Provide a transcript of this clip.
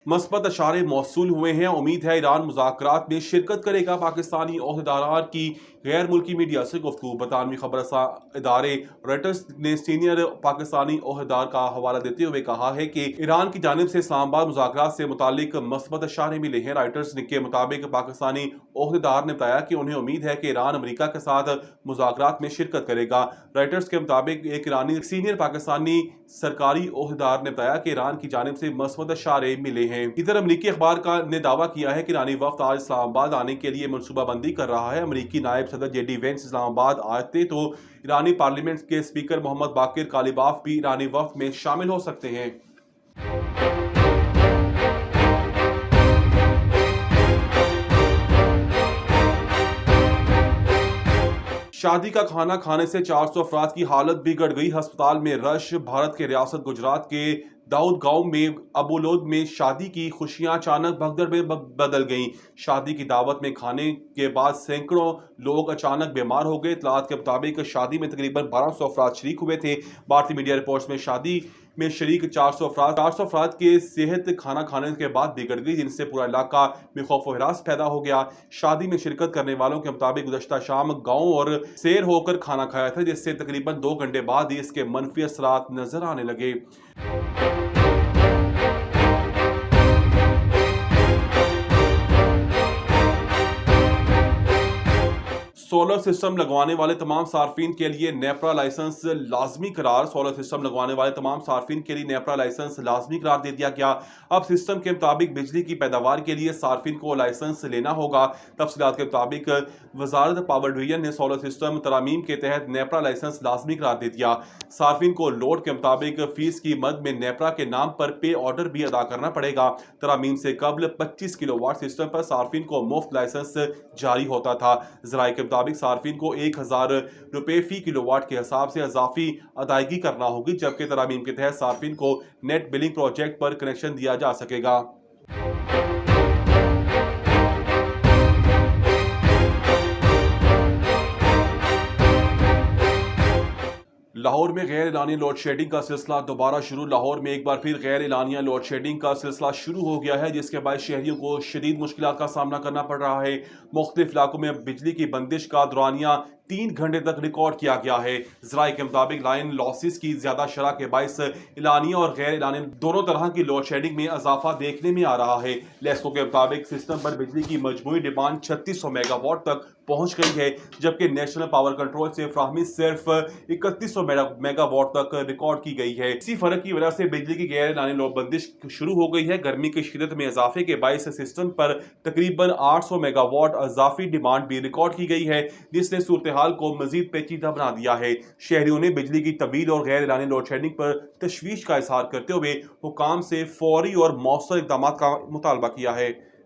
مثبत अशारे मौसूल हुए हैं। उम्मीद है ईरान मुज़ाकरात में शिरकत करेगा। पाकिस्तानी ओहदेदार की गैर मुल्की मीडिया से गुफ्तगू। बरतानवी खबरसां इदारे रॉयटर्स ने सीनियर पाकिस्तानी ओहदेदार का हवाला देते हुए कहा है कि ईरान की जानिब से इस्लामाबाद मुज़ाकरात से मुतालिक مثبत अशारे मिले हैं। रॉयटर्स के मुताबिक पाकिस्तानी ओहदेदार ने बताया कि उन्हें उम्मीद है कि ईरान अमरीका के साथ मुज़ाकरात में शिरकत करेगा। रॉयटर्स के मुताबिक एक ईरानी सीनियर पाकिस्तानी सरकारी ओहदेदार ने बताया कि ईरान की जानिब से مثبत अशारे मिले हैं। इधर अमरीकी अखबार ने दावा किया है कि ईरानी वफ्द आज इस्लामाबाद आने के लिए मनसूबाबंदी कर रहा है। अमरीकी नायब सदर जेडी वेंस इस्लामाबाद आते तो ईरानी पार्लियामेंट के स्पीकर मोहम्मद बाकिर कालिबाफ भी ईरानी वफ्द में शामिल हो सकते हैं। शादी का खाना खाने से 400 अफराद की हालत बिगड़ गई। अस्पताल में रश। भारत के रियासत गुजरात के दाऊद गांव में अबूलोद में शादी की खुशियां अचानक भगदड़ में बदल गईं। शादी की दावत में खाने के बाद सैकड़ों लोग अचानक बीमार हो गए। इतलात के मुताबिक शादी में तकरीबन 1200 अफराद शरीक हुए थे। भारतीय मीडिया रिपोर्ट्स में शादी में शरीक 400 अफराद की सेहत खाना खाने के बाद बिगड़ गई, जिनसे पूरा इलाका में खौफ व हिरास पैदा हो गया। शादी में शिरकत करने वालों के मुताबिक गुज़श्ता शाम गाँव और सैर होकर खाना खाया था, जिससे तकरीबन 2 घंटे बाद ही इसके मनफी असरात नजर आने लगे। सोलर सिस्टम लगवाने वाले तमाम सार्फिन के लिए नेपरा लाइसेंस लाजमी करार। सोलर सिस्टम लगवाने वाले तमाम सार्फिन के लिए नेपरा लाइसेंस लाजमी करार दे दिया गया। अब सिस्टम के मुताबिक बिजली की पैदावार के लिए सार्फिन को लाइसेंस लेना होगा। तफसीलात के मुताबिक वजारत पावर डिवीजन ने सोलर सिस्टम तरामीम के तहत नेपरा लाइसेंस लाजमी करार दे दिया। सार्फिन को लोड के मुताबिक फीस की मद में नेपरा के नाम पर पे ऑर्डर भी अदा करना पड़ेगा। तरामीम से कबल 25 किलोवाट सिस्टम पर सार्फिन को मुफ्त लाइसेंस जारी होता था। ज़राए के मुताबिक सार्फिन को 1000 रुपए फी किलोवाट के हिसाब से इजाफी अदायगी करना होगी, जबकि तरामीम के तहत सार्फिन को नेट बिलिंग प्रोजेक्ट पर कनेक्शन दिया जा सकेगा। लाहौर में गैर एलानी लोड शेडिंग का सिलसिला दोबारा शुरू। लाहौर में एक बार फिर गैर एलानिया लोड शेडिंग का सिलसिला शुरू हो गया है, जिसके बाद शहरियों को शदीद मुश्किलात का सामना करना पड़ रहा है। मुख्तलिफ इलाकों में बिजली की बंदिश का दौरानिया 3 घंटे तक रिकॉर्ड किया गया है। ज़राए के मुताबिक लाइन लॉसेस की ज्यादा शरह के बायस एलानिया और गैर एलानिया दोनों तरह की लोड शेडिंग में इजाफा देखने में आ रहा है। लेस्को के मुताबिक सिस्टम पर बिजली की मजमूई डिमांड 3600 मेगावाट तक पहुंच गई है, जबकि नेशनल पावर कंट्रोल से फ्राहमी सिर्फ 3100 मेगावाट तक रिकॉर्ड की गई है। इसी फर्क की वजह से बिजली की गैर एलानी लोड बंदिश शुरू हो गई है। गर्मी की शिद्दत में इजाफे के बायस सिस्टम पर तकरीबन 800 मेगावाट इजाफी डिमांड भी रिकॉर्ड की गई है, जिसने सूरत हाल को मजीद पेचीदा बना दिया है। शहरियों ने बिजली की तवील और गैर एलानी लोड शेडिंग पर तशवीश का इजहार करते हुए हुकाम से फौरी और मौसर इक़दाम का मुतालबा किया है।